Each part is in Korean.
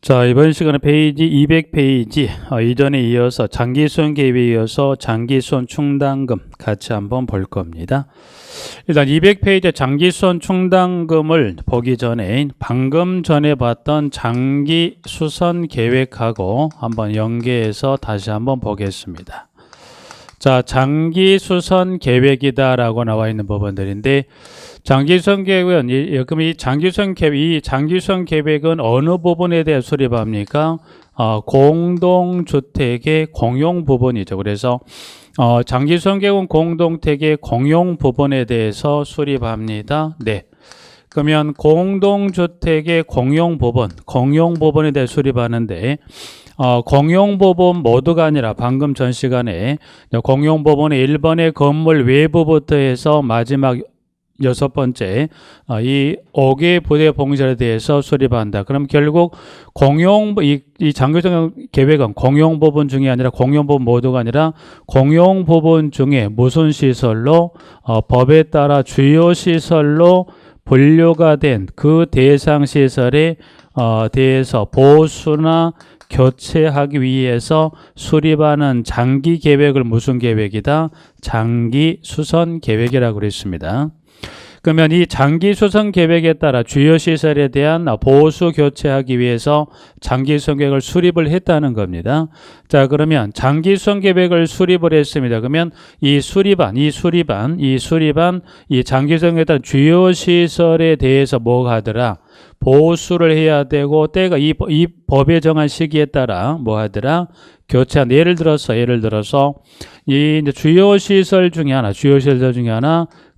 자, 이번 시간에 페이지 200페이지 이전에 이어서 장기수선 개입에 이어서 장기수선 충당금 같이 한번 볼 겁니다. 일단 200페이지 장기수선 충당금을 보기 전에 방금 전에 봤던 장기수선 계획하고 한번 연계해서 다시 한번 보겠습니다. 자, 장기수선 계획이다 라고 나와 있는 부분들인데, 장기수선 계획은 그럼 이 장기수선 계획은 어느 부분에 대해 수립합니까? 공동주택의 공용 부분이죠. 그래서 장기수선 계획은 공동택의 공용 부분에 대해서 수립합니다. 네. 그러면 공동주택의 공용 부분에 대해 수립하는데, 공용 부분 모두가 아니라 방금 전 시간에 공용 부분의 1번의 건물 외부부터 해서 마지막 6번째 이 5개 부대 봉쇄에 대해서 수립한다. 그럼 결국 이 장기수선 계획은 공용 부분 중에 아니라 공용 부분 모두가 아니라 공용 부분 중에 무슨 시설로 법에 따라 주요 시설로 분류가 된 그 대상 시설에 대해서 보수나 교체하기 위해서 수립하는 장기 계획을 무슨 계획이다? 장기수선 계획이라고 그랬습니다. 그러면 이 장기수선 계획에 따라 주요 시설에 대한 보수 교체하기 위해서 장기수선 계획을 수립을 했다는 겁니다. 자, 그러면 장기수선 계획을 수립을 했습니다. 그러면 이 장기수선 계획에 따른 주요 시설에 대해서 뭐가 하더라? 보수를 해야 되고 때가 이 법에 정한 시기에 따라 뭐 하더라? 교체한. 예를 들어서 이 이제 주요 시설 중에 하나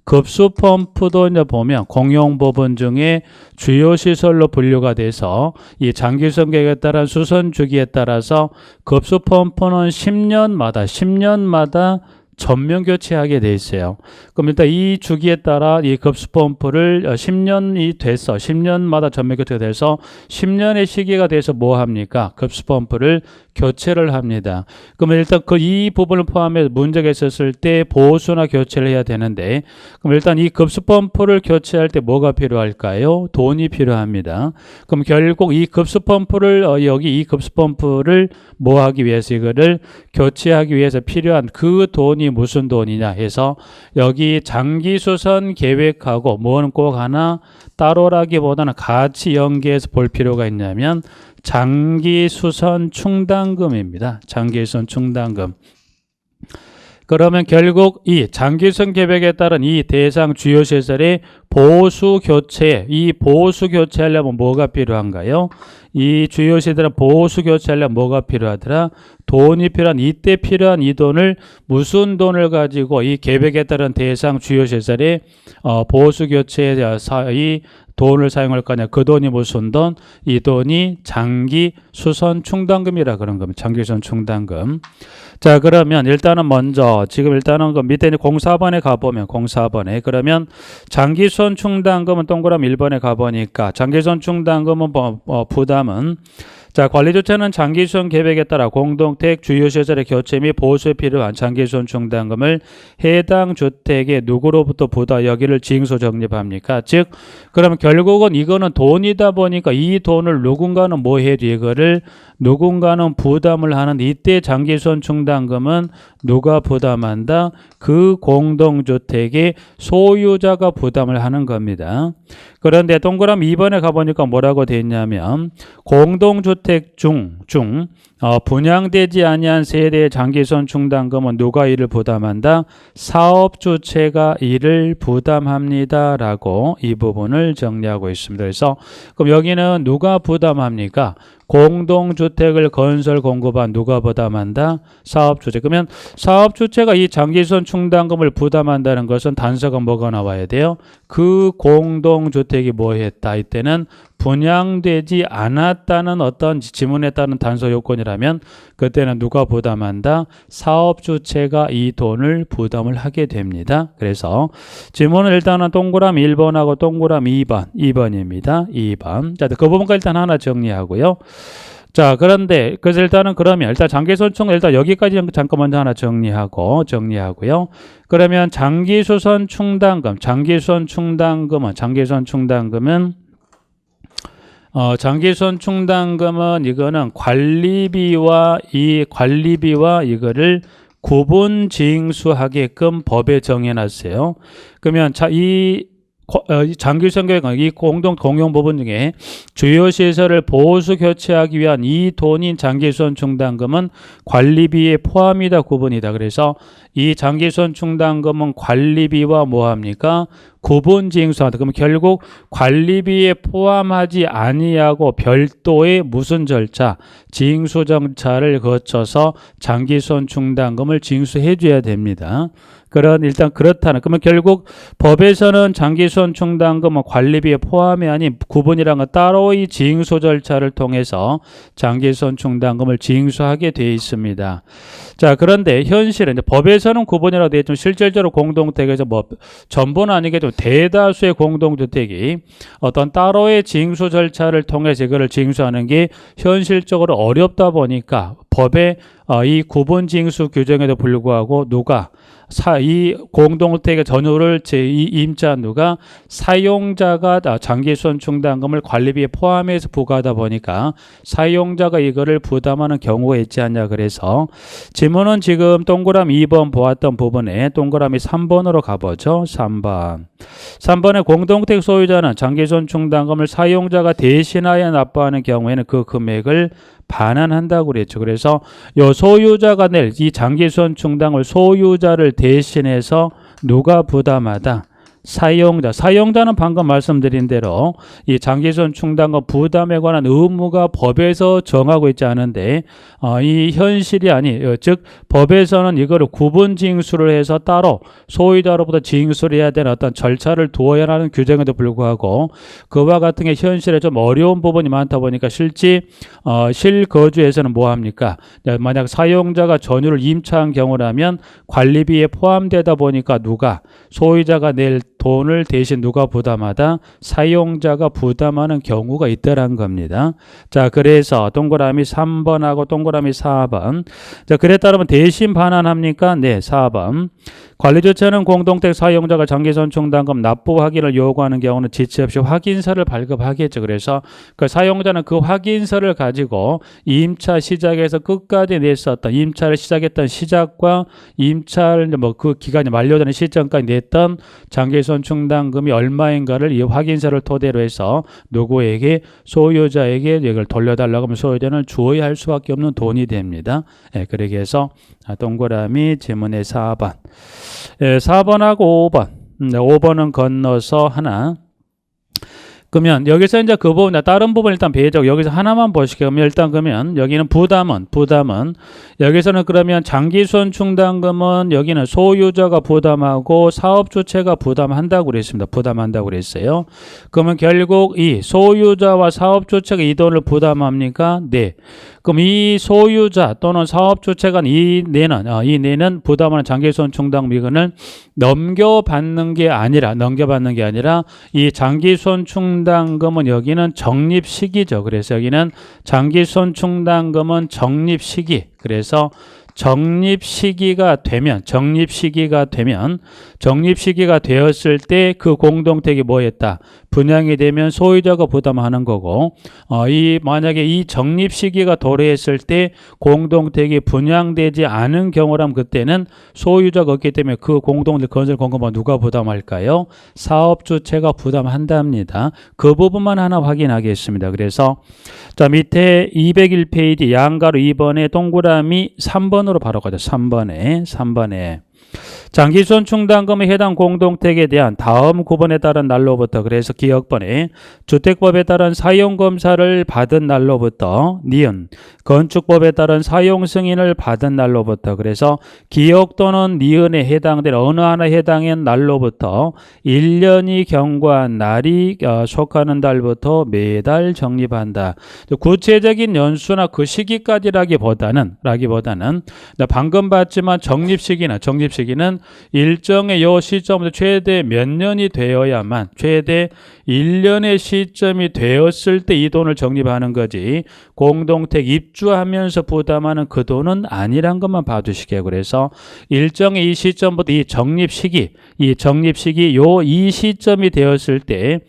급수 펌프도 이제 보면 공용 부분 중에 주요 시설로 분류가 돼서 이 장기수선 계획에 따른 수선 주기에 따라서 급수 펌프는 10년마다 전면 교체하게 돼 있어요. 그럼 일단 이 주기에 따라 이 급수 펌프를 10년마다 전면 교체가 돼서 10년의 시기가 돼서 뭐 합니까? 급수 펌프를 교체를 합니다. 그러면 일단 이 부분을 포함해서 문제가 있었을 때 보수나 교체를 해야 되는데, 그럼 일단 이 급수 펌프를 교체할 때 뭐가 필요할까요? 돈이 필요합니다. 그럼 결국 이 급수 펌프를 뭐 하기 위해서 이거를 교체하기 위해서 필요한 그 돈이 무슨 돈이냐 해서 여기 장기수선 계획하고 뭐는 꼭 하나 따로라기보다는 같이 연계해서 볼 필요가 있냐면 장기수선 충당금입니다. 장기수선 충당금. 그러면 결국 이 장기수선 계획에 따른 이 대상 주요 시설의 보수 교체하려면 뭐가 필요한가요? 이 주요 시설의 보수 교체하려면 뭐가 필요하더라? 돈이 필요한, 이때 필요한 이 돈을 무슨 돈을 가지고 이 계획에 따른 대상 주요 시설의 보수 교체에 이 돈을 사용할 거냐? 그 돈이 무슨 돈? 이 돈이 장기수선 충당금이라 그런 겁니다. 장기수선 충당금. 자, 그러면 일단은 먼저 일단은 그 밑에 04번에 가보면 04번에 그러면 장기수선 충당금은 동그라미 1번에 가보니까 장기수선 충당금은 부담은 자, 관리조차는 장기수선 계획에 따라 공동택 주요 시설의 교체 및 보수에 필요한 장기수선 충당금을 해당 주택의 누구로부터 여기를 징수 적립합니까? 즉, 그러면 결국은 이거는 돈이다 보니까 이 돈을 누군가는 누군가는 부담을 하는 이때 장기수선 충당금은 누가 부담한다? 그 공동주택의 소유자가 부담을 하는 겁니다. 그런데 동그라미 2번에 가보니까 뭐라고 돼 있냐면 공동주택 중 분양되지 아니한 세대의 장기수선 충당금은 누가 이를 부담한다? 사업주체가 이를 부담합니다 라고 이 부분을 정리하고 있습니다. 그래서 그럼 여기는 누가 부담합니까? 공동주택을 건설 공급한 누가 부담한다? 사업주체. 그러면 사업주체가 이 장기수선 충당금을 부담한다는 것은 단서가 뭐가 나와야 돼요? 그 공동주택이 뭐 했다? 이때는 분양되지 않았다는 어떤 지문에 따른 단서 요건이라면 그때는 누가 부담한다? 사업주체가 이 돈을 부담을 하게 됩니다. 그래서 지문은 일단은 동그라미 1번하고 동그라미 2번입니다. 2번. 자, 그 부분까지 일단 하나 정리하고요. 자, 그런데 그래서 일단 장기수선 충 일단 여기까지 잠깐 먼저 하나 정리하고요. 그러면 장기수선 충당금은 장기손 충당금은 이거는 관리비와 이거를 구분 징수하게끔 법에 정해놨어요. 그러면 이 장기손 계획은 이 공용 부분 중에 주요 시설을 보수 교체하기 위한 이 돈인 장기손 충당금은 관리비에 포함이다 구분이다. 그래서 이 장기손 충당금은 관리비와 뭐합니까? 구분징수하다. 그러면 결국 관리비에 포함하지 아니하고 별도의 무슨 절차, 징수 절차를 거쳐서 장기손 충당금을 징수해 줘야 됩니다. 일단 그렇다는. 그러면 결국 법에서는 장기손 충당금은 관리비에 포함이 아닌 구분이란 건 따로의 징수 절차를 통해서 장기손 충당금을 징수하게 되어 있습니다. 자, 그런데 현실은 이제 법에서는 구분이라고 되어 있지만 실질적으로 공동택에서 뭐 전부는 아니겠지만 대다수의 공동주택이 어떤 따로의 징수 절차를 통해서 이거를 징수하는 게 현실적으로 어렵다 보니까 법의 이 구분 징수 규정에도 불구하고 이 공동주택의 전유를 임차한 누가 사용자가 장기손 충당금을 관리비에 포함해서 부과하다 보니까 사용자가 이거를 부담하는 경우가 있지 않냐. 그래서 지문은 지금 동그라미 2번 보았던 부분에 동그라미 3번으로 가보죠. 3번에 공동주택 소유자는 장기손 충당금을 사용자가 대신하여 납부하는 경우에는 그 금액을 반환한다고 그랬죠. 그래서 요 소유자가 낼 이 장기손 충당을 소유자를 대신해서 누가 부담하다? 사용자는 방금 말씀드린 대로 이 장기손 충당금 부담에 관한 의무가 법에서 정하고 있지 않은데 이 현실이 즉 법에서는 이거를 구분 징수를 해서 따로 소유자로부터 징수를 해야 되는 어떤 절차를 두어야 하는 규정에도 불구하고 그와 같은 게 현실에 좀 어려운 부분이 많다 보니까 실거주에서는 뭐합니까? 만약 사용자가 전유를 임차한 경우라면 관리비에 포함되다 보니까 소유자가 낼 돈을 대신 누가 부담하다? 사용자가 부담하는 경우가 있다라는 겁니다. 자, 그래서 동그라미 3번하고 동그라미 4번. 자, 그래 따르면 대신 반환합니까? 네, 4번. 관리조차는 공동택 사용자가 장기손 충당금 납부 확인을 요구하는 경우는 지체 없이 확인서를 발급하겠죠. 그래서 그 사용자는 그 확인서를 가지고 임차 시작에서 끝까지 냈었던 임차를 시작했던 시작과 임차를 그 기간이 만료되는 시점까지 냈던 장기손 충당금이 얼마인가를 이 확인서를 토대로 해서 누구에게 소유자에게 이걸 돌려달라고 하면 소유자는 주어야 할 수밖에 없는 돈이 됩니다. 그러기 위해서 동그라미 지문의 4번. 4번하고 5번. 5번은 건너서 하나. 그러면 여기서 이제 그 부분, 다른 부분 일단 배제하고 여기서 하나만 보실게요. 그러면 여기는 부담은 여기서는 그러면 장기손 충당금은 여기는 소유자가 부담하고 사업주체가 부담한다고 그랬습니다. 부담한다고 그랬어요. 그러면 결국 이 소유자와 사업주체가 이 돈을 부담합니까? 네. 그럼 이 소유자 또는 사업주체가 이 내는 부담하는 장기손 충당금 이거는 넘겨받는 게 아니라 이 장기손 충당금은 여기는 적립시기죠. 그래서 여기는 장기손 충당금은 적립시기. 그래서 적립시기가 되었을 때 그 공동택이 뭐였다? 분양이 되면 소유자가 부담하는 거고, 만약에 이 적립시기가 도래했을 때 공동택이 분양되지 않은 경우라면 그때는 소유자가 없기 때문에 그 공동택 건설 공급은 누가 부담할까요? 사업주체가 부담한답니다. 그 부분만 하나 확인하겠습니다. 그래서 자, 밑에 201페이지 양가로 2번에 동그라미 3번으로 바로 가죠. 3번에 장기손 충당금에 해당 공동택에 대한 다음 구분에 따른 날로부터, 그래서 기억번에 주택법에 따른 사용검사를 받은 날로부터, 니은 건축법에 따른 사용승인을 받은 날로부터, 그래서 기억 또는 니은에 해당될 어느 하나에 해당한 날로부터 1년이 경과한 날이 속하는 달부터 매달 적립한다. 구체적인 연수나 그 시기까지라기보다는 방금 봤지만 적립시기는 시기는 일정의 요 시점부터 최대 몇 년이 되어야만 최대 1년의 시점이 되었을 때 이 돈을 적립하는 거지 공동택 입주하면서 부담하는 그 돈은 아니란 것만 봐두시게요. 그래서 일정의 이 시점부터 이 적립 시기 요 이 시점이 되었을 때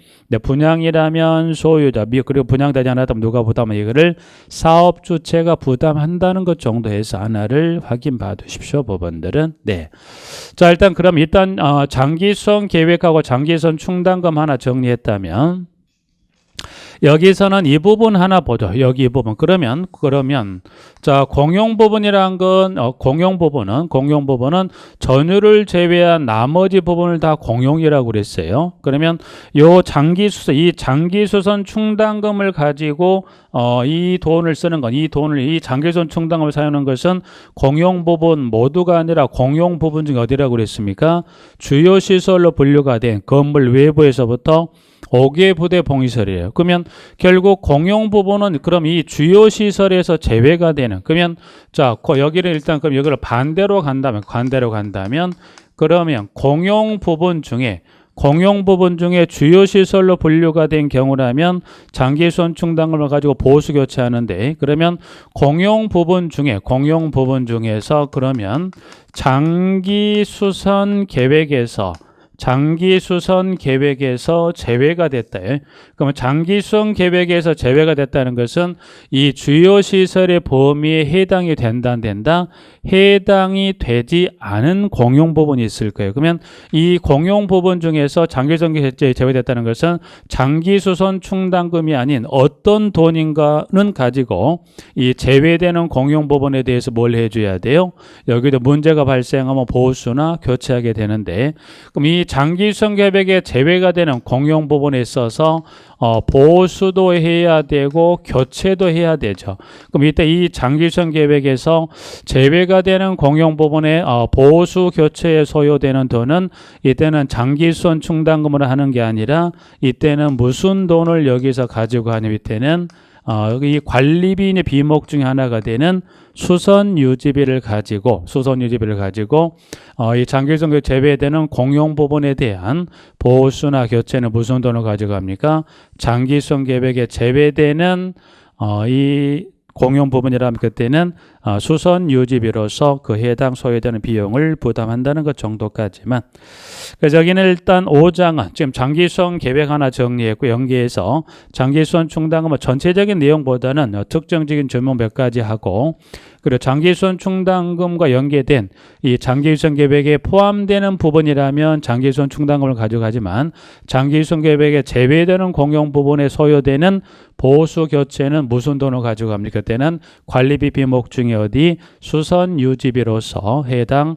분양이라면 소유자 그리고 분양되지 않았다면 누가 부담하면 이거를 사업주체가 부담한다는 것 정도 해서 하나를 확인 봐두십시오. 법원들은. 네. 자 일단 장기수선 계획하고 장기수선 충당금 하나 정리했다면 여기서는 이 부분 하나 보죠. 여기 이 부분. 그러면 자 공용 부분이란 건 공용 부분은 전유를 제외한 나머지 부분을 다 공용이라고 그랬어요. 그러면 이 장기수선 충당금을 가지고 이 돈을 쓰는 건 이 장기수선 충당금을 사용하는 것은 공용 부분 모두가 아니라 공용 부분 중에 어디라고 그랬습니까? 주요 시설로 분류가 된 건물 외부에서부터 5개 부대 봉시설이에요. 그러면 결국 공용 부분은 그럼 이 주요 시설에서 제외가 되는 그러면 자 여기를 일단 그럼 여기를 반대로 간다면 그러면 공용 부분 중에 주요 시설로 분류가 된 경우라면 장기수선 충당금을 가지고 보수 교체하는데 그러면 공용 부분 중에서 그러면 장기수선 계획에서 제외가 됐다. 그러면 장기수선 계획에서 제외가 됐다는 것은 이 주요 시설의 범위에 해당이 된다 안 된다? 해당이 되지 않은 공용 부분이 있을 거예요. 그러면 이 공용 부분 중에서 장기수선 계획에 제외됐다는 것은 장기수선 충당금이 아닌 어떤 돈인가는 가지고 이 제외되는 공용 부분에 대해서 뭘 해줘야 돼요? 여기도 문제가 발생하면 보수나 교체하게 되는데 그럼 이 장기수선 계획에 제외가 되는 공용 부분에 있어서 보수도 해야 되고 교체도 해야 되죠. 그럼 이때 이 장기수선 계획에서 제외가 되는 공용 부분에 보수 교체에 소요되는 돈은 이때는 장기수선 충당금으로 하는 게 아니라 이때는 무슨 돈을 여기서 가지고 하냐 이때는 이 관리비의 비목 중에 하나가 되는 수선 유지비를 가지고 이 장기수선 제외되는 공용 부분에 대한 보수나 교체는 무슨 돈을 가져갑니까? 장기수선 계획에 제외되는 이 공용 부분이라면 그때는 수선 유지비로서 그 해당 소요되는 비용을 부담한다는 것 정도까지만. 그래서 여기는 일단 5장은 지금 장기수선 계획 하나 정리했고 연계해서 장기수선 충당금은 전체적인 내용보다는 특정적인 질문 몇 가지 하고 그리고 장기수선 충당금과 연계된 이 장기수선 계획에 포함되는 부분이라면 장기수선 충당금을 가져가지만 장기수선 계획에 제외되는 공용 부분에 소요되는 보수 교체는 무슨 돈을 가져갑니까? 그때는 관리비 비목 중에 어디 수선 유지비로서 해당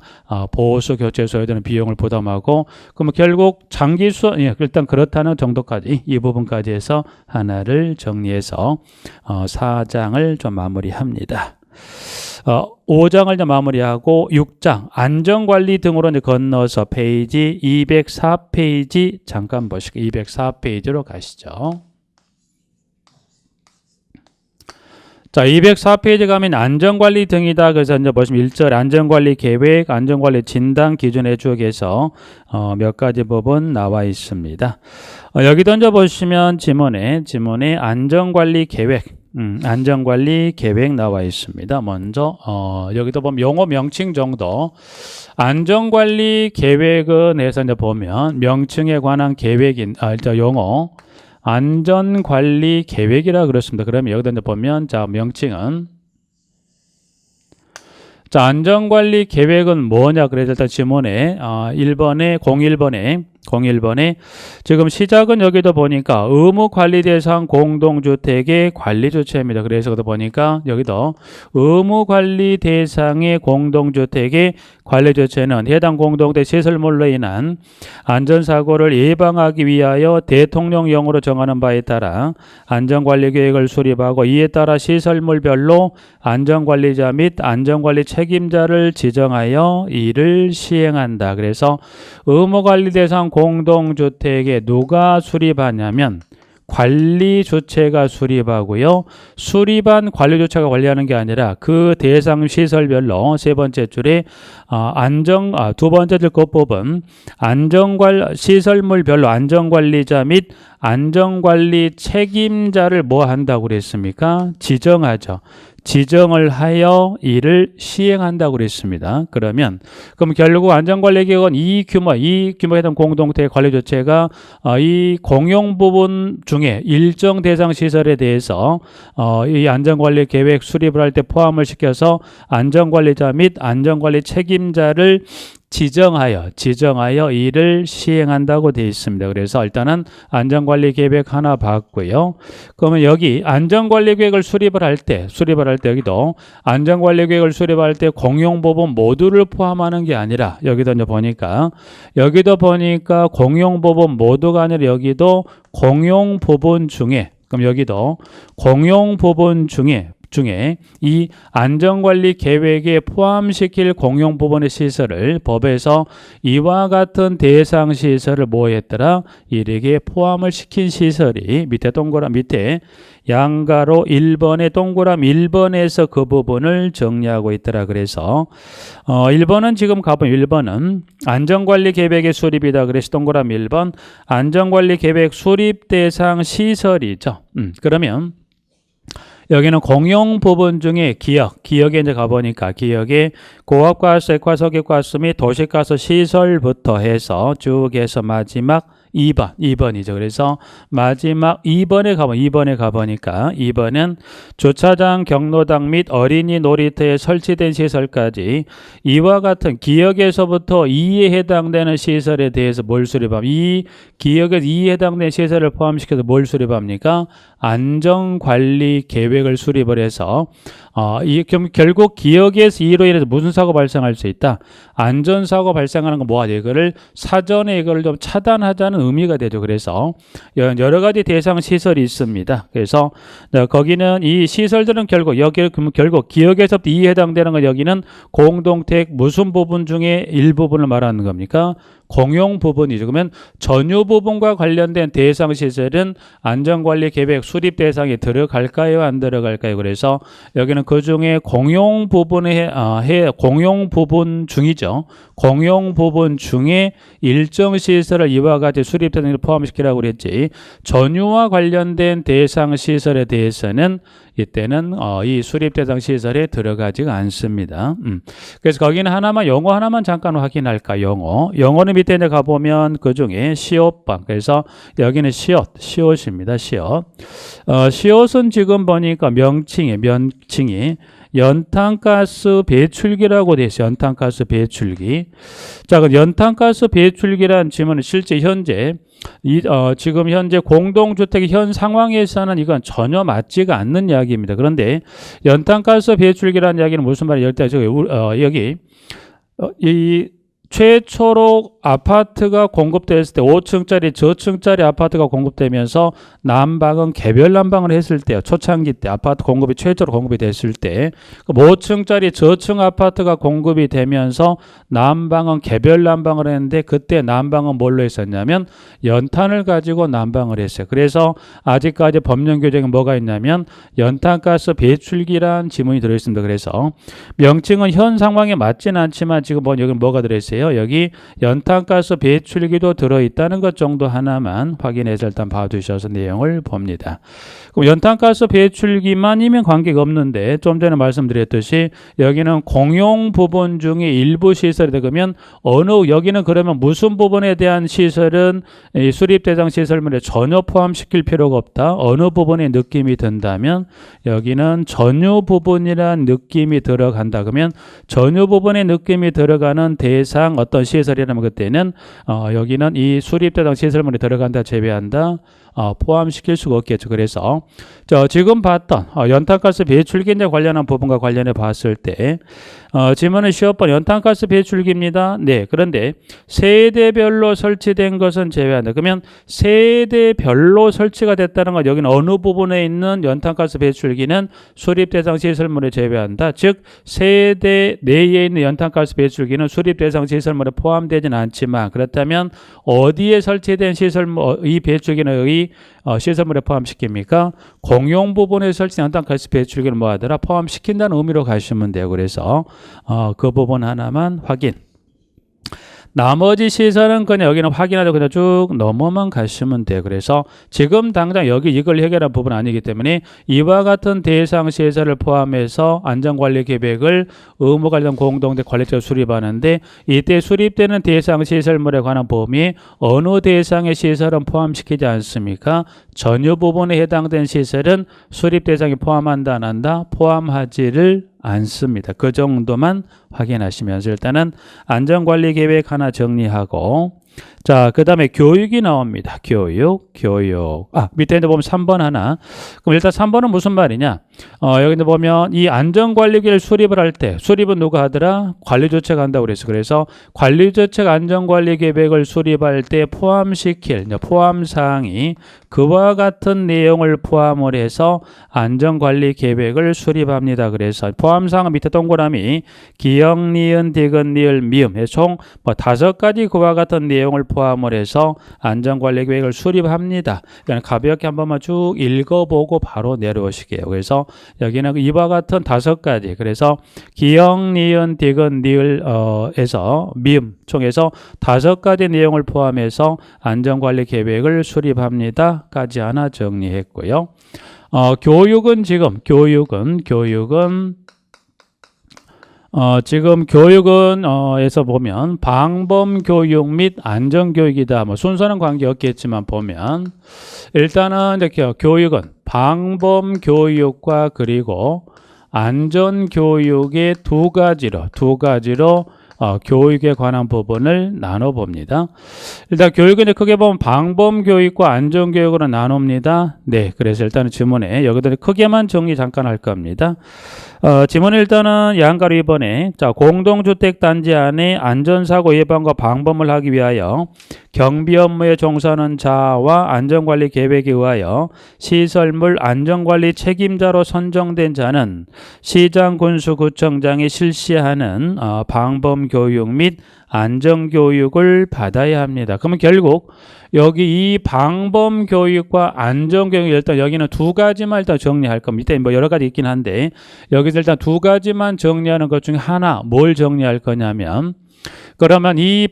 보수 교체에 소요되는 비용을 부담하고 그러면 결국 장기수선 일단 그렇다는 정도까지 이 부분까지 해서 하나를 정리해서 4장을 좀 마무리합니다. 5장을 이제 마무리하고 6장 안전관리 등으로 이제 건너서 페이지 204페이지 잠깐 보시고 204페이지로 가시죠. 자, 204페이지 가면 안전관리 등이다. 그래서 이제 보시면 1절 안전관리 계획, 안전관리 진단 기준의 주역에서 몇 가지 부분 나와 있습니다. 여기 던져 보시면 지문에 안전관리 계획 나와 있습니다. 먼저 여기도 보면 용어 명칭 정도 안전관리 계획은 해서 이제 보면 명칭에 관한 계획인 일단 용어 안전관리 계획이라 그렇습니다. 그러면 여기다 이제 보면 자 명칭은 자 안전관리 계획은 뭐냐 그래서 일단 지문에 1번에 01번에 지금 시작은 여기도 보니까 의무관리 대상 공동주택의 관리주체입니다. 그래서 여기도 보니까 여기도 의무관리 대상의 공동주택의 관리주체는 해당 공동주택 시설물로 인한 안전사고를 예방하기 위하여 대통령령으로 정하는 바에 따라 안전관리계획을 수립하고 이에 따라 시설물별로 안전관리자 및 안전관리 책임자를 지정하여 이를 시행한다. 그래서 의무관리 대상 공동주택에 누가 수립하냐면 관리 주체가 수립하고요. 수립한 관리 주체가 관리하는 게 아니라 그 대상 시설별로 세 번째 줄에 두 번째 줄 끝부분 시설물별로 안전관리자 및 안전관리 책임자를 뭐 한다고 그랬습니까? 지정하죠. 지정을 하여 이를 시행한다고 그랬습니다. 그럼 결국 안전관리기관은 이 규모에 해당 공동체 관리 주체가 이 공용 부분 중에 일정 대상 시설에 대해서 이 안전관리 계획 수립을 할 때 포함을 시켜서 안전관리자 및 안전관리 책임자를 지정하여 이를 시행한다고 되어 있습니다. 그래서 일단은 안전관리 계획 하나 봤고요. 그러면 여기 안전관리 계획을 수립을 할 때 여기도 안전관리 계획을 수립할 때 공용 부분 모두를 포함하는 게 아니라 여기도 이제 보니까 공용 부분 모두가 아니라 여기도 공용 부분 중에 그럼 여기도 공용 부분 중에 이 안전관리 계획에 포함시킬 공용 부분의 시설을 법에서 이와 같은 대상 시설을 뭐 했더라? 이렇게 포함을 시킨 시설이 밑에 양가로 1번에 동그라미 1번에서 그 부분을 정리하고 있더라. 그래서 1번은 지금 가보면 1번은 안전관리 계획의 수립이다. 그래서 동그라미 1번 안전관리 계획 수립 대상 시설이죠. 그러면 여기는 공용 부분 중에 기역에 이제 가보니까 기역에 고압가스, 액화석유가스 및 도시가스 시설부터 해서 쭉 해서 마지막 2번이죠. 그래서 마지막 2번에 가보니까 2번은 주차장, 경로당 및 어린이 놀이터에 설치된 시설까지 이와 같은 기역에서부터 2에 해당되는 시설에 대해서 뭘 수립합니까? 이 기역에서 2에 해당되는 시설을 포함시켜서 뭘 수립합니까? 안전관리 계획을 수립을 해서 결국 기역에서 이로 인해서 무슨 사고 발생할 수 있다? 안전사고 발생하는 건 뭐하죠? 이거를 사전에 이거를 좀 차단하자는 의미가 되죠. 그래서 여러 가지 대상 시설이 있습니다. 그래서 거기는 이 시설들은 결국 기역에서부터 이에 해당되는 건 여기는 공동택 무슨 부분 중에 일부분을 말하는 겁니까? 공용 부분이죠. 그러면 전유 부분과 관련된 대상 시설은 안전관리 계획 수립 대상에 들어갈까요? 안 들어갈까요? 그래서 여기는 그 중에 공용 부분 중이죠. 공용 부분 중에 일정 시설을 이와 같이 수립 대상에 포함시키라고 그랬지. 전유와 관련된 대상 시설에 대해서는 이때는 이 수립 대상 시설에 들어가지가 않습니다. 그래서 거기는 영어 하나만 잠깐 확인할까? 영어는 밑에 이제 가보면 그 중에 시옷방. 그래서 여기는 시옷입니다. 시옷은 지금 보니까 명칭이 연탄가스 배출기라고 되어 있어요. 연탄가스 배출기. 자, 그 연탄가스 배출기라는 질문은 실제 현재 지금 현재 공동주택의 현 상황에서는 이건 전혀 맞지가 않는 이야기입니다. 그런데 연탄가스 배출기라는 이야기는 무슨 말이에요? 여기 최초로 아파트가 공급됐을 때 5층짜리 저층짜리 아파트가 공급되면서 난방은 개별 난방을 했을 때요. 초창기 때 아파트 공급이 최초로 공급이 됐을 때 5층짜리 저층 아파트가 공급이 되면서 난방은 개별 난방을 했는데 그때 난방은 뭘로 했었냐면 연탄을 가지고 난방을 했어요. 그래서 아직까지 법령 규정에 뭐가 있냐면 연탄가스 배출기란 지문이 들어있습니다. 그래서 명칭은 현 상황에 맞지는 않지만 지금 여기 뭐가 들어있어요? 여기 연탄가스 배출기도 들어있다는 것 정도 하나만 확인해서 일단 봐두셔서 내용을 봅니다. 그럼 연탄가스 배출기만이면 관계가 없는데 좀 전에 말씀드렸듯이 여기는 공용 부분 중에 일부 시설이 되면 여기는 그러면 무슨 부분에 대한 시설은 이 수립 대상 시설물에 전혀 포함시킬 필요가 없다. 어느 부분에 느낌이 든다면 여기는 전유 부분이란 느낌이 들어간다. 그러면 전유 부분에 느낌이 들어가는 대상 어떤 시설이라면 그때는 여기는 이 수립 대상 시설물에 들어간다, 제외한다. 포함시킬 수가 없겠죠. 그래서 지금 봤던 연탄가스 배출기에 관련한 부분과 관련해 봤을 때 지문은 시험번 연탄가스 배출기입니다. 네, 그런데 세대별로 설치된 것은 제외한다. 그러면 세대별로 설치가 됐다는 건 여기는 어느 부분에 있는 연탄가스 배출기는 수립 대상 시설물에 제외한다. 즉 세대 내에 있는 연탄가스 배출기는 수립 대상 시설물에 포함되지는 않지만 그렇다면 어디에 설치된 시설물, 이 배출기는 시설물에 포함시킵니까? 공용 부분에 설치된 가스 배출기를 뭐 하더라? 포함시킨다는 의미로 가시면 돼요. 그래서 그 부분 하나만 확인. 나머지 시설은 그냥 여기는 확인하고 그냥 쭉 넘어만 가시면 돼요. 그래서 지금 당장 여기 이걸 해결한 부분은 아니기 때문에 이와 같은 대상 시설을 포함해서 안전관리 계획을 의무 관련 공동대 관리자가 수립하는데 이때 수립되는 대상 시설물에 관한 범위에 어느 대상의 시설은 포함시키지 않습니까? 전유 부분에 해당된 시설은 수립 대상에 포함한다 안 한다? 포함하지를 않습니다. 그 정도만 확인하시면서 일단은 안전관리 계획 하나 정리하고 자, 그 다음에 교육이 나옵니다. 교육. 밑에 보면 3번 하나. 그럼 일단 3번은 무슨 말이냐? 여기 보면 이 안전관리계획을 수립을 할 때, 수립은 누가 하더라? 관리조체가 한다고 그랬어. 그래서 관리조체 안전관리 계획을 수립할 때 포함시킬 포함사항이 그와 같은 내용을 포함을 해서 안전관리 계획을 수립합니다. 그래서 포함사항은 밑에 동그라미, 기역, 니은, 디귿, 리을, 미음, 총 5가지 그와 같은 내용을 포함을 해서 안전관리 계획을 수립합니다. 그러니까 가볍게 한 번만 쭉 읽어보고 바로 내려오시게요. 그래서 여기는 이와 같은 5가지, 그래서 기역, 니은, 디귿, 리을에서 미음 총에서 5가지 내용을 포함해서 안전관리 계획을 수립합니다. 까지 하나 정리했고요. 교육은 지금 에서 보면 방범교육 및 안전교육이다. 뭐 순서는 관계없겠지만 보면 일단은 이렇게 교육은 방범교육과 그리고 안전교육의 두 가지로 교육에 관한 부분을 나눠봅니다. 일단 교육은 크게 보면 방범교육과 안전교육으로 나눕니다. 네, 그래서 일단은 지문에 여기들 크게만 정리 잠깐 할 겁니다. 지문은 일단은 양가로 2번에 자, 공동주택 단지 안에 안전사고 예방과 방범을 하기 위하여 경비 업무에 종사하는 자와 안전관리 계획에 의하여 시설물 안전관리 책임자로 선정된 자는 시장, 군수, 구청장이 실시하는 방범교육 및 안전교육을 받아야 합니다. 그러면 결국 여기 이 방범교육과 안전교육 일단 여기는 2가지만 일단 정리할 겁니다. 밑에 뭐 여러 가지 있긴 한데 여기서 일단 2가지만 정리하는 것 중에 하나 뭘 정리할 거냐면 그러면 이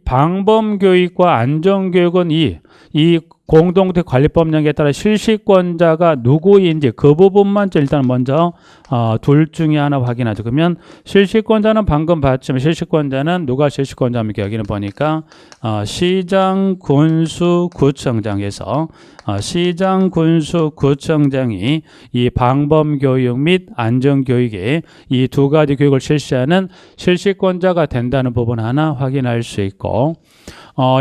방범교육과 안전교육은 이 공동주택 관리법령에 따라 실시권자가 누구인지 그 부분만 일단 먼저 둘 중에 하나 확인하죠. 그러면 실시권자는 방금 봤지만 실시권자는 누가 실시권자입니까? 여기는 보니까 시장, 군수, 구청장에서 시장, 군수, 구청장이 이 방범교육 및 안전교육에 이 2가지 교육을 실시하는 실시권자가 된다는 부분 하나 확인할 수 있고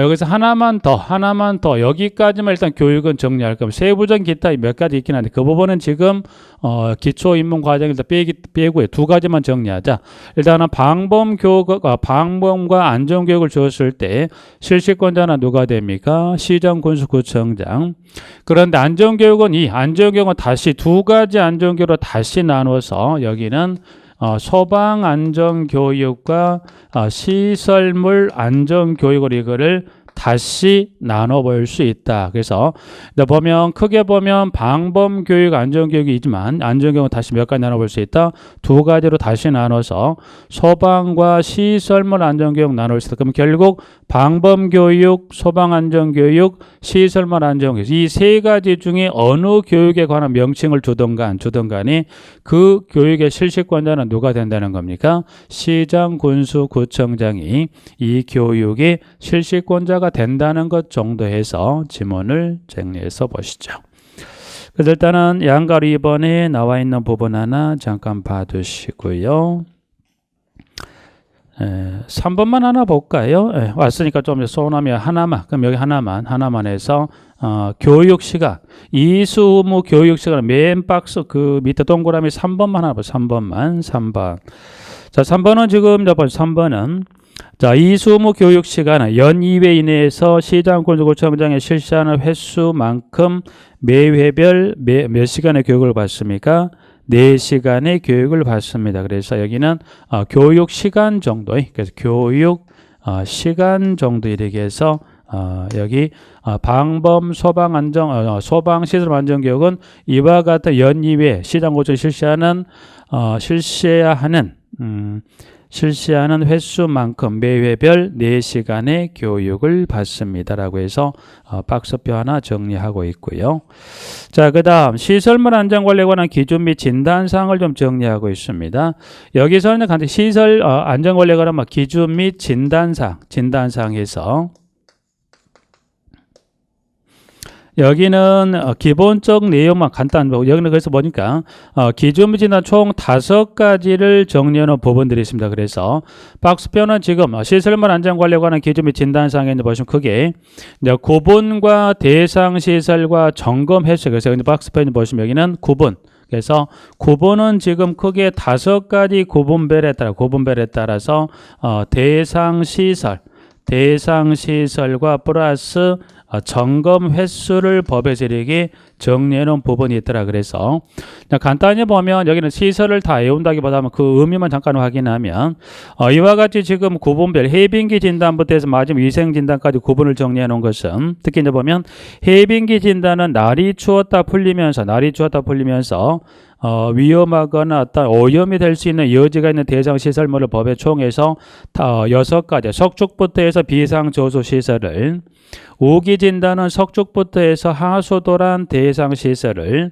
여기서 하나만 더 여기까지만 일단 교육은 정리할 겁니다. 세부적인 기타 몇 가지 있긴 한데 그 부분은 지금 기초 입문 과정에서 빼고요. 2가지만 정리하자. 일단은 방범과 안전교육을 주었을 때 실시권자는 누가 됩니까? 시장, 군수, 구청장. 그런데 안전교육은 다시 2가지 안전교육으로 다시 나눠서 여기는 소방 안전교육과 시설물 안전교육을 이거를 다시 나눠볼 수 있다. 그래서 크게 보면 방범교육, 안전교육이지만 안전교육은 다시 몇 가지 나눠볼 수 있다. 2가지로 다시 나눠서 소방과 시설물 안전교육 나눌 수 있다. 그럼 결국 방범교육, 소방안전교육, 시설물 안전교육 이 3가지 중에 어느 교육에 관한 명칭을 주든 간에 그 교육의 실시권자는 누가 된다는 겁니까? 시장, 군수, 구청장이 이 교육의 실시권자가 된다는 것 정도 해서 지문을 정리해서 보시죠. 그래서 일단은 양가로 2번에 나와 있는 부분 하나 잠깐 봐두시고요. 3번만 하나 볼까요? 왔으니까 좀 소원하면 하나만, 그럼 여기 하나만 해서 교육 시간, 이수무 교육 시간 맨 박스 그 밑에 동그라미 3번만 하나 봐. 3번. 자, 3번은 지금 3번은 자, 이수무 교육 시간은 연 2회 이내에서 시장, 군수, 구청장에 실시하는 횟수만큼 매 회별 몇 시간의 교육을 받습니까? 4시간의 교육을 받습니다. 그래서 여기는 교육 시간 정도, 그래서 교육 시간 정도 이렇게 해서 여기 방범 소방 시설 안전 교육은 이와 같은 연이외 시장 고쳐 실시하는 횟수만큼 매회별 4시간의 교육을 받습니다라고 해서 박스표 하나 정리하고 있고요. 자, 그다음 시설물 안전관리에 관한 기준 및 진단사항을 좀 정리하고 있습니다. 여기서는 간단히 시설 안전관리에 관한 기준 및 진단사항에서 여기는 기본적 내용만 간단, 여기는 그래서 보니까 기준 및 진단 총 5가지를 정리해 놓은 부분들이 있습니다. 그래서 박스표는 지금 시설물 안전관리에 관한 기준 및 진단사항에 보시면 크게 구분과 대상 시설과 점검 횟수, 그래서 박스표에 보시면 여기는 구분, 그래서 구분은 지금 크게 5가지 구분별에 따라서 대상 시설과 플러스 점검 횟수를 법에서 이렇게 정리해 놓은 부분이 있더라. 그래서 간단히 보면 여기는 시설을 다 외운다기보다는 그 의미만 잠깐 확인하면 이와 같이 지금 구분별 해빙기 진단부터 해서 마지막 위생 진단까지 구분을 정리해 놓은 것은 특히 이제 보면 해빙기 진단은 날이 추웠다 풀리면서 위험하거나 어떤 오염이 될 수 있는 여지가 있는 대상 시설물을 법에 총해서 6가지 석축부터 해서 비상조소 시설을, 우기 진단은 석축부터 해서 하수도란 대상 시설을,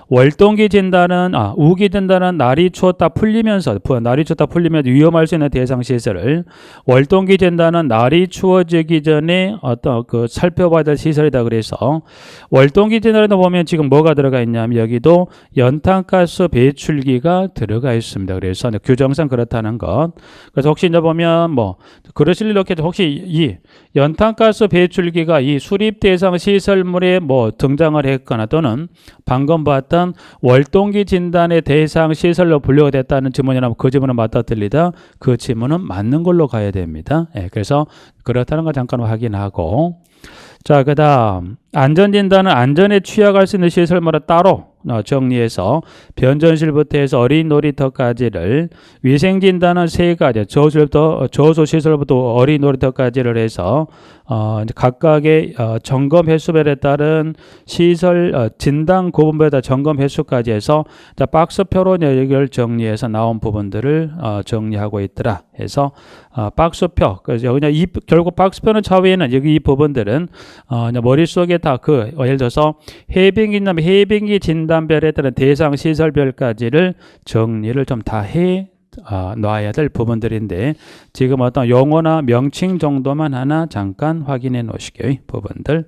월동기 진단은 우기 진단은 날이 추웠다 풀리면서 위험할 수 있는 대상 시설을, 월동기 진단은 날이 추워지기 전에 어떤 살펴봐야 될 시설이다. 그래서 월동기 진단에도 보면 지금 뭐가 들어가 있냐면 여기도 연탄가스 배출기가 들어가 있습니다. 그래서 규정상 그렇다는 것. 그래서 혹시 이제 보면 그러실 일 없겠죠. 혹시 이 연탄가스 배출기가 이 수립 대상 시설물에 등장을 했거나 또는 방금 봤던 월동기 진단의 대상 시설로 분류가 됐다는 지문이라면 그 지문은 맞다 틀리다, 그 지문은 맞는 걸로 가야 됩니다. 그래서 그렇다는 거 잠깐 확인하고, 자, 그 다음 안전진단은 안전에 취약할 수 있는 시설물을 따로 정리해서 변전실부터 해서 어린 놀이터까지를, 위생진단은 3가지, 저소시설부터 어린 놀이터까지를 해서 각각의 점검 횟수별에 따른 시설 진단 구분별에 점검 횟수까지 해서 박스표로 여기를 정리해서 나온 부분들을 정리하고 있더라 해서 박스표, 그래서 그냥 결국 박스표는 차후에는 여기 이 부분들은 머릿속에 다 예를 들어서 해빙기 진단별에 따른 대상 시설별까지를 정리를 좀 다 놔야 될 부분들인데 지금 어떤 용어나 명칭 정도만 하나 잠깐 확인해 놓으시게요. 부분들.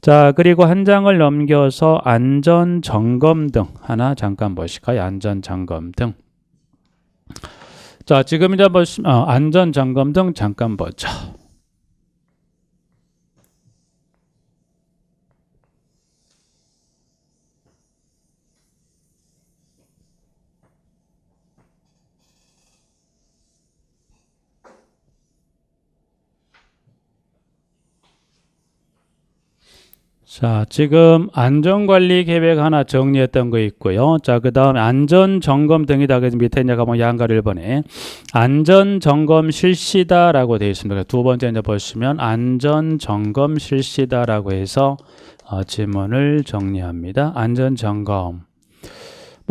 자, 그리고 한 장을 넘겨서 안전점검 등 하나 잠깐 보실까요? 안전점검 등. 자, 지금 이제 안전점검 등 잠깐 보죠. 자, 지금 안전관리 계획 하나 정리했던 거 있고요. 자, 그 다음에 안전점검 등이다. 그래서 밑에 이제 가면 양가를 1번에 안전점검 실시다라고 되어 있습니다. 두 번째 이제 보시면 안전점검 실시다라고 해서 지문을 정리합니다. 안전점검.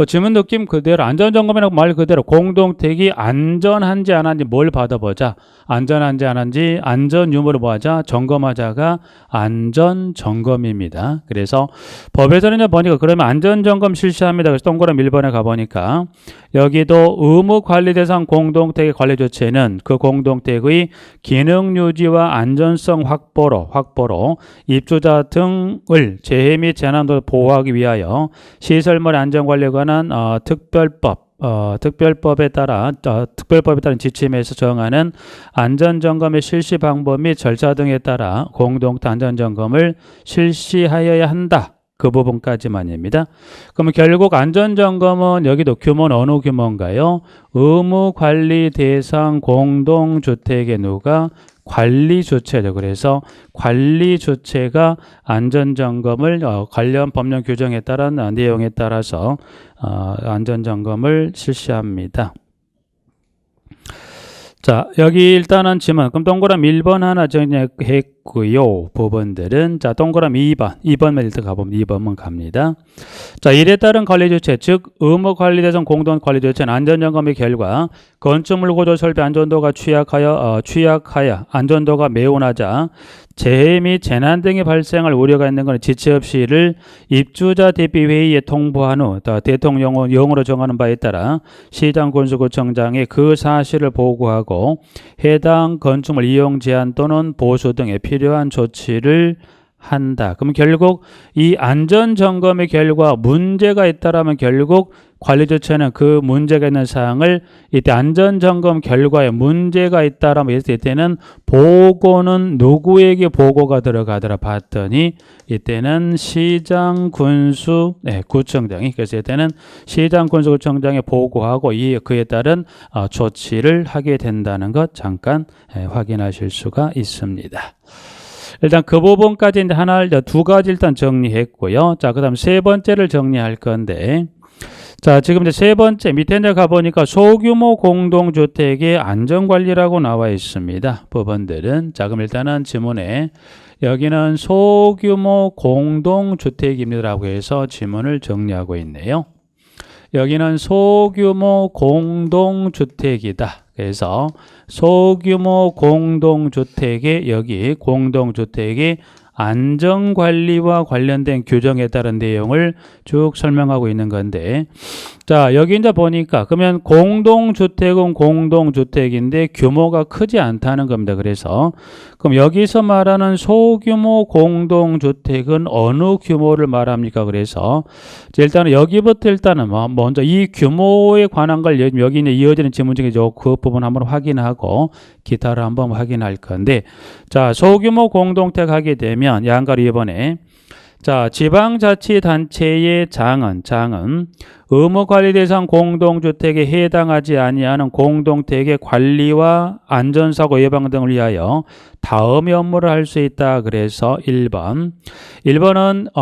지문 느낌 그대로 안전점검이라고 말 그대로 공동택이 안전한지 안 한지 뭘 받아보자. 안전한지 안 한지 안전 유무를 뭐하자? 점검하자가 안전점검입니다. 그래서 법에서는 보니까 그러면 안전점검 실시합니다. 그래서 동그라미 1번에 가보니까 여기도 의무관리 대상 공동택의 관리 조치에는 그 공동택의 기능 유지와 안전성 확보로 입주자 등을 재해 및 재난으로 보호하기 위하여 시설물 안전관리에 관한 특별법에 따른 지침에서 정하는 안전점검의 실시 방법 및 절차 등에 따라 공동택 안전점검을 실시하여야 한다. 그 부분까지만입니다. 그러면 결국 안전점검은 여기도 규모는 어느 규모인가요? 의무관리 대상 공동주택에 누가 관리 주체죠. 그래서 관리 주체가 안전점검을 관련 법령 규정에 따른 내용에 따라서 안전점검을 실시합니다. 자, 여기 일단은 지문. 그럼 동그라미 1번 하나 정리했고요. 부분들은. 자, 동그라미 2번만 일단 가보면 2번만 갑니다. 자, 이에 따른 관리주체, 즉 의무관리대상 공동관리주체는 안전점검의 결과 건축물 구조 설비 안전도가 취약하여 안전도가 매우 낮아 재해 및 재난 등의 발생할 우려가 있는 것은 지체 없이 이를 입주자 대피 회의에 통보한 후 대통령령으로 정하는 바에 따라 시장 군수구청장에 그 사실을 보고하고 해당 건축물 이용 제한 또는 보수 등에 필요한 조치를 한다. 그럼 결국 이 안전점검의 결과 문제가 있다라면 결국 관리주체는 그 문제가 있는 사항을 이때 안전점검 결과에 문제가 있다라면 이때는 보고는 누구에게 보고가 들어가더라 봤더니 이때는 시장 군수 구청장이, 그래서 이때는 시장 군수 구청장에 보고하고 그에 따른 조치를 하게 된다는 것 잠깐 확인하실 수가 있습니다. 일단 그 부분까지 이제 두 가지 일단 정리했고요. 자, 그다음 세 번째를 정리할 건데, 자, 지금 이제 세 번째 밑에 이제 가보니까 소규모 공동주택의 안전관리라고 나와 있습니다. 부분들은. 자, 그럼 일단은 지문에 여기는 소규모 공동주택입니다라고 해서 지문을 정리하고 있네요. 여기는 소규모 공동주택이다. 그래서 소규모 공동주택의 여기 공동주택의 안전관리와 관련된 규정에 따른 내용을 쭉 설명하고 있는 건데, 자, 여기 이제 보니까 그러면 공동주택은 공동주택인데 규모가 크지 않다는 겁니다. 그래서 그럼 여기서 말하는 소규모 공동주택은 어느 규모를 말합니까? 그래서 일단은 여기부터 일단은 먼저 이 규모에 관한 걸 여기 있는 이어지는 지문 중에 그 부분 한번 확인하고 기타를 한번 확인할 건데, 자, 소규모 공동택 하게 되면 양가로 이번에 자, 지방자치단체의 장은 의무관리대상 공동주택에 해당하지 아니하는 공동택의 관리와 안전사고 예방 등을 위하여 다음의 업무를 할 수 있다. 그래서 1번은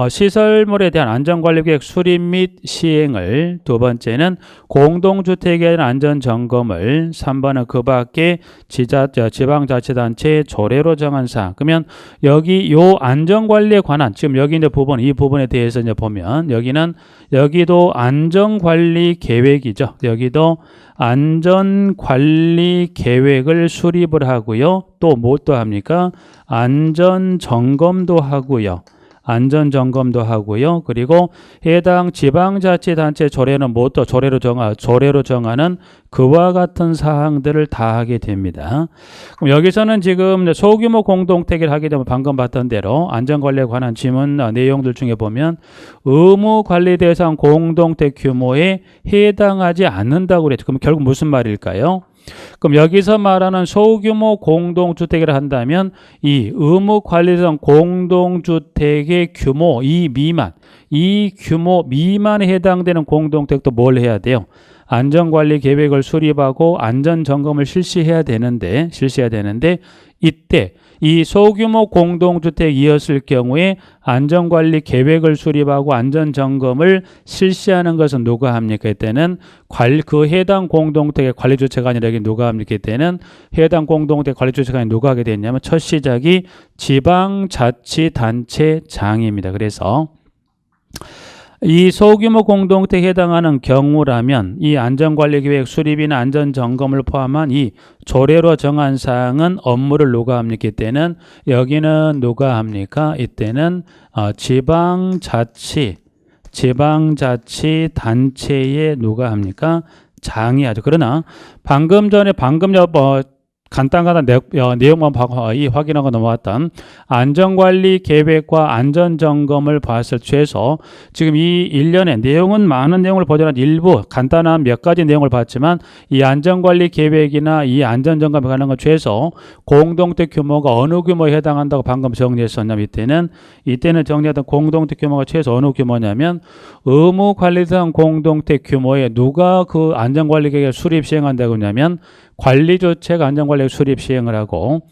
시설물에 대한 안전관리계획 수립 및 시행을, 두 번째는 공동주택에 대한 안전점검을, 3번은 그 밖에 지방자치단체의 조례로 정한 사항. 그러면 여기 요 안전관리에 관한 지금 여기 이제 부분, 이 부분에 대해서 이제 보면 여기도 안전관리 계획이죠. 여기도 안전관리 계획을 수립을 하고요. 또 뭐 또 합니까? 안전점검도 하고요. 그리고 해당 지방자치단체 조례는 뭐 또 조례로 정하는 그와 같은 사항들을 다 하게 됩니다. 그럼 여기서는 지금 소규모 공동택을 하게 되면 방금 봤던 대로 안전관리에 관한 지문 내용들 중에 보면 의무관리대상 공동택 규모에 해당하지 않는다고 그랬죠. 그럼 결국 무슨 말일까요? 그럼 여기서 말하는 소규모 공동주택이라 한다면 이 의무관리대상 공동주택의 규모 이 규모 미만에 해당되는 공동택도 뭘 해야 돼요? 안전관리 계획을 수립하고 안전점검을 실시해야 되는데 이때 이 소규모 공동주택이었을 경우에 안전관리 계획을 수립하고 안전점검을 실시하는 것은 누가 합니까? 이때는 그 해당 공동택의 관리주체가 아니라 여기 누가 합니까? 이때는 해당 공동택 관리주체가 아니라 누가 하게 됐냐면 첫 시작이 지방자치단체장입니다. 그래서 이 소규모 공동택에 해당하는 경우라면 이 안전관리계획 수립이나 안전점검을 포함한 이 조례로 정한 사항은 업무를 누가 합니까? 이때는 여기는 누가 합니까? 이때는 지방자치단체에 누가 합니까? 장이 하죠. 그러나 방금 간단한 내용만 확인하고 넘어왔던 안전관리 계획과 안전점검을 봤을 최소 지금 이 1년에 내용은 많은 내용을 보더라도 일부 간단한 몇 가지 내용을 봤지만 이 안전관리 계획이나 이 안전점검에 관한 건 최소 공동택 규모가 어느 규모에 해당한다고 방금 정리했었냐면 이때는 정리했던 공동택 규모가 최소 어느 규모냐면 의무관리대상 공동택 규모에 누가 그 안전관리 계획을 수립 시행한다고 하냐면 관리주체가 안전관리 수립 시행을 하고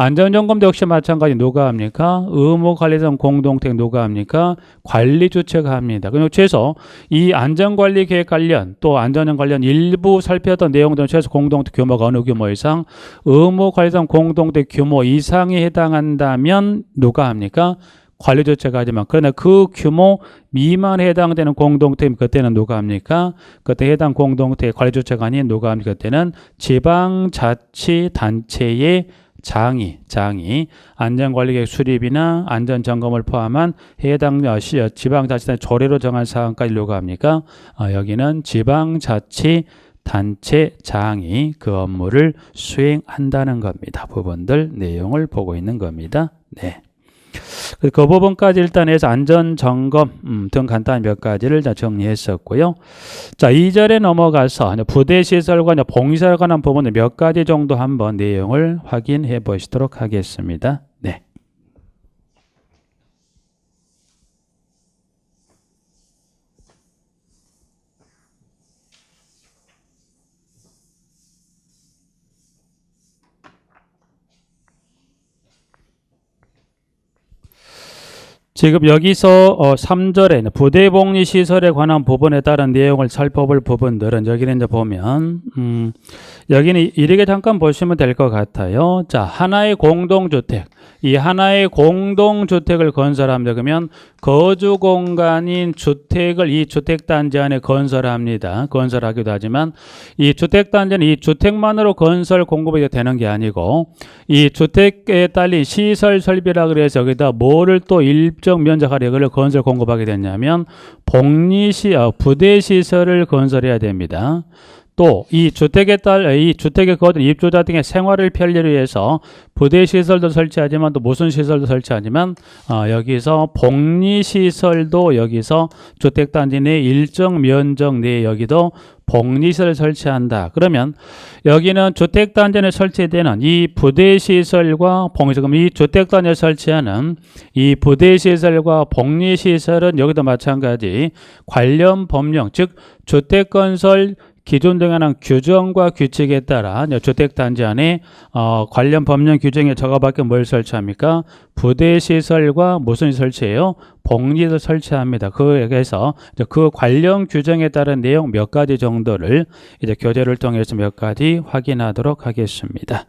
안전점검도 역시 마찬가지 누가 합니까? 의무관리단 공동택 누가 합니까? 관리주체가 합니다. 그리고 최소 이 안전관리계획 관련 또 안전형 관련 일부 살펴던 내용들은 최소 공동택 규모가 어느 규모 이상 의무관리단 공동택 규모 이상에 해당한다면 누가 합니까? 관리주체가 하지만 그러나 그 규모 미만에 해당되는 공동택 그때는 누가 합니까? 그때 해당 공동택 관리주체가 아닌 누가 합니까? 그때는 지방자치단체의 장이 안전관리계획 수립이나 안전점검을 포함한 해당 지방자치단체 조례로 정한 사항까지 누가 합니까? 여기는 지방자치단체장이 그 업무를 수행한다는 겁니다. 부분들 내용을 보고 있는 겁니다. 네. 그 부분까지 일단 해서 안전점검 등 간단히 몇 가지를 정리했었고요. 자, 2절에 넘어가서 부대시설과 봉시설에 관한 부분을 몇 가지 정도 한번 내용을 확인해 보시도록 하겠습니다. 네. 지금 여기서 3절에 부대복리시설에 관한 부분에 따른 내용을 살펴볼 부분들은 여기는 이제 보면 여기는 이렇게 잠깐 보시면 될 것 같아요. 자, 하나의 공동주택, 이 하나의 공동주택을 건설합니다. 그러면 거주 공간인 주택을 이 주택단지 안에 건설합니다. 건설하기도 하지만 이 주택단지는 이 주택만으로 건설 공급이 되는 게 아니고 이 주택에 딸린 시설 설비라 그래서 여기다 뭐를 또 일정 면적하려 이걸 건설 공급하게 됐냐면 부대시설을 건설해야 됩니다. 또 이 주택에 거둔 입주자 등의 생활을 편리를 위해서 부대시설도 설치하지만 또 무슨 시설도 설치하지만 여기서 복리시설도 여기서 주택단지 내 일정 면적 내에 여기도 복리시설을 설치한다. 그러면 여기는 주택단지에 설치되는 이 부대시설과 복리시설, 그럼 이 주택단지에 설치하는 이 부대시설과 복리시설은 여기도 마찬가지 관련 법령, 즉 주택건설 기존 등에 관한 규정과 규칙에 따라 주택단지 안에 관련 법령 규정에 적어밖에 뭘 설치합니까? 부대시설과 무슨 설치해요? 복리시설 설치합니다. 그래서 그 관련 규정에 따른 내용 몇 가지 정도를 이제 교재를 통해서 몇 가지 확인하도록 하겠습니다.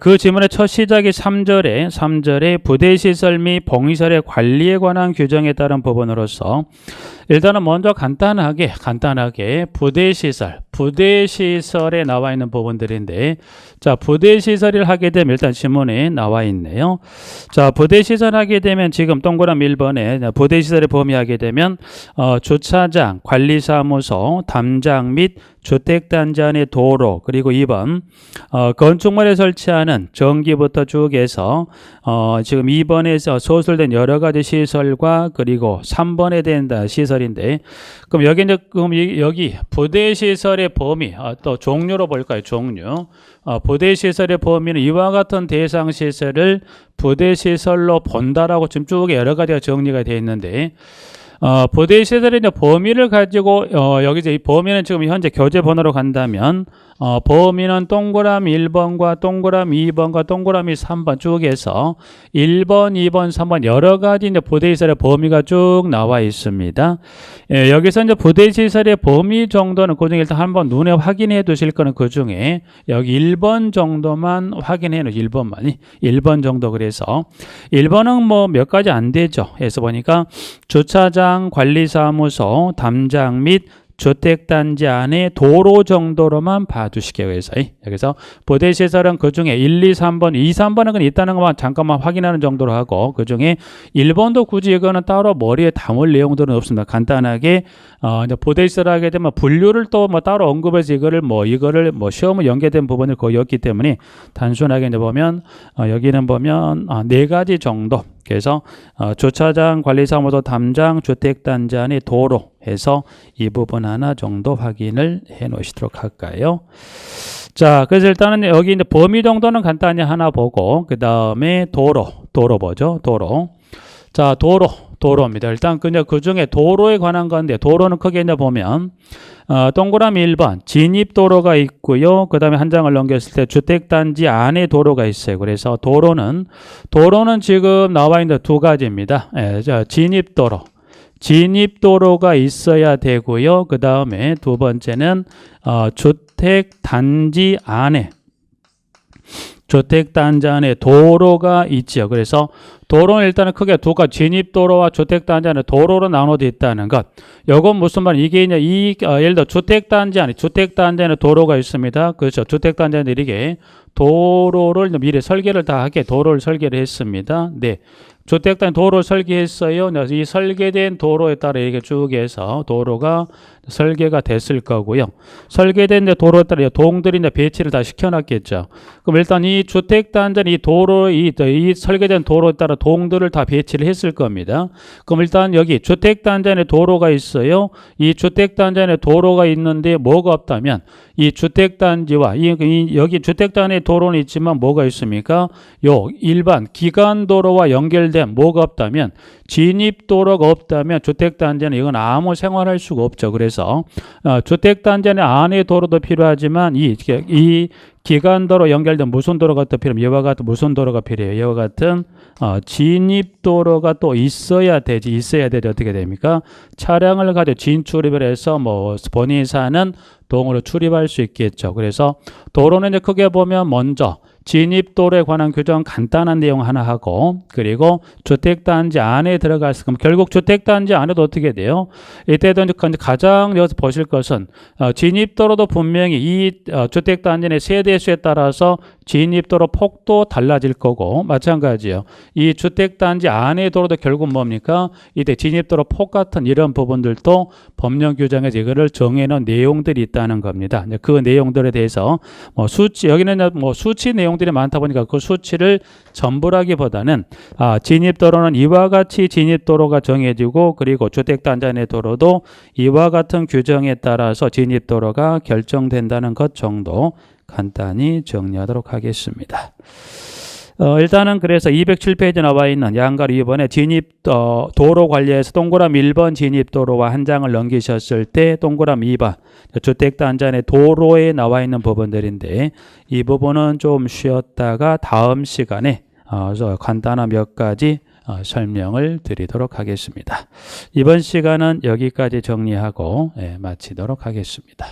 그 지문의 첫 시작이 3절에 부대시설 및 복리시설의 관리에 관한 규정에 따른 부분으로서 일단은 먼저 간단하게 부대시설에 나와 있는 부분들인데, 자, 부대시설을 하게 되면 일단 지문에 나와 있네요. 자, 부대시설 하게 되면 지금 동그라미 1번에 부대시설을 범위하게 되면 주차장, 관리사무소, 담장 및 주택단지 안의 도로, 그리고 2번 건축물에 설치하는 전기부터 쭉 해서 지금 2번에서 소술된 여러 가지 시설과 그리고 3번에 대한 시설인데, 그럼 여기 부대시설의 범위 또 종류로 볼까요? 종류. 부대시설의 범위는 이와 같은 대상 시설을 부대시설로 본다라고 지금 쭉 여러 가지가 정리가 되어 있는데, 부대시설의 범위를 가지고 여기서 이 범위는 지금 현재 교재 번호로 간다면 범위는 동그라미 1번과 동그라미 2번과 동그라미 3번 쭉 해서 1번, 2번, 3번 여러 가지 이제 부대시설의 범위가 쭉 나와 있습니다. 여기서 이제 부대시설의 범위 정도는 그중에 일단 한번 눈에 확인해 두실 거는 그중에 여기 1번 정도만 확인해 놓으세요. 1번 정도. 그래서 1번은 뭐 몇 가지 안 되죠. 그래서 보니까 주차장, 관리사무소, 담장 및 주택단지 안에 도로 정도로만 봐두시게요. 여기서 부대시설은 그 중에 1, 2, 3번, 2, 3번은 그냥 있다는 것만 잠깐만 확인하는 정도로 하고, 그 중에 1번도 굳이 이거는 따로 머리에 담을 내용들은 없습니다. 간단하게 이제 부대시설 하게 되면 분류를 또 뭐 따로 언급해서 이거를 시험에 연계된 부분이 거의 없기 때문에 단순하게 이제 보면 여기는 보면 4가지 정도. 그래서 주차장, 관리사무소, 담장, 주택단지 안의 도로 해서 이 부분 하나 정도 확인을 해 놓으시도록 할까요? 자, 그래서 일단은 여기 이제 범위 정도는 간단히 하나 보고, 그 다음에 도로 보죠. 도로. 자, 도로입니다. 일단 그냥 그 중에 도로에 관한 건데 도로는 크게 이제 보면 동그라미 1번 진입도로가 있고요. 그 다음에 한 장을 넘겼을 때 주택단지 안에 도로가 있어요. 그래서 도로는 지금 나와 있는 두 가지입니다. 진입도로가 있어야 되고요. 그 다음에 두 번째는 주택단지 안에 도로가 있죠. 그래서 도로는 일단은 크게 두 가지 진입도로와 주택단지 안에 도로로 나눠져 있다는 것. 이건 무슨 말이냐? 이게 이제 예를 들어 주택단지 안에 도로가 있습니다. 그렇죠. 주택단지 안에 이렇게 도로를 미리 설계를 다 하게 도로를 설계를 했습니다. 네. 주택단지 도로를 설계했어요. 이 설계된 도로에 따라 이렇게 쭉 해서 도로가 설계가 됐을 거고요. 설계된 도로에 따라 동들이 배치를 다 시켜놨겠죠. 그럼 일단 이 주택단지 이 도로, 이 설계된 도로에 따라 동들을 다 배치를 했을 겁니다. 그럼 일단 여기 주택단지 안에 도로가 있어요. 이 주택단지 안에 도로가 있는데 뭐가 없다면 이 주택단지와 여기 주택단지 안에 도로는 있지만 뭐가 있습니까? 요 일반 기간도로와 연결된 뭐가 없다면 진입도로가 없다면 주택단지는 이건 아무 생활할 수가 없죠. 그래서 주택단지 안에 도로도 필요하지만 이 기간도로 연결된 무슨 도로가 또 필요하면 이와 같은 무슨 도로가 필요해요. 이와 같은 진입도로가 또 있어야 되지. 어떻게 됩니까? 차량을 가지고 진출입을 해서 뭐 본인이 사는 동으로 출입할 수 있겠죠. 그래서 도로는 이제 크게 보면 먼저 진입도로에 관한 규정 간단한 내용 하나 하고 그리고 주택단지 안에 들어갔을 그럼 결국 주택단지 안에도 어떻게 돼요? 이때도 이제 가장 여기서 보실 것은 진입도로도 분명히 이 주택단지 내 세대수에 따라서 진입도로 폭도 달라질 거고 마찬가지예요. 이 주택단지 안의 도로도 결국 뭡니까? 이때 진입도로 폭 같은 이런 부분들도 법령 규정에서 이거를 정해놓은 내용들이 있다는 겁니다. 그 내용들에 대해서 수치 여기는 수치 내용들이 많다 보니까 그 수치를 전부라기보다는 진입도로는 이와 같이 진입도로가 정해지고 그리고 주택단지 안의 도로도 이와 같은 규정에 따라서 진입도로가 결정된다는 것 정도 간단히 정리하도록 하겠습니다. 일단은 그래서 207페이지 나와 있는 양가로 2번에 도로 관리에서 동그라미 1번 진입도로와 한 장을 넘기셨을 때 동그라미 2번 주택단지 안에 도로에 나와 있는 부분들인데 이 부분은 좀 쉬었다가 다음 시간에 간단한 몇 가지 설명을 드리도록 하겠습니다. 이번 시간은 여기까지 정리하고 마치도록 하겠습니다.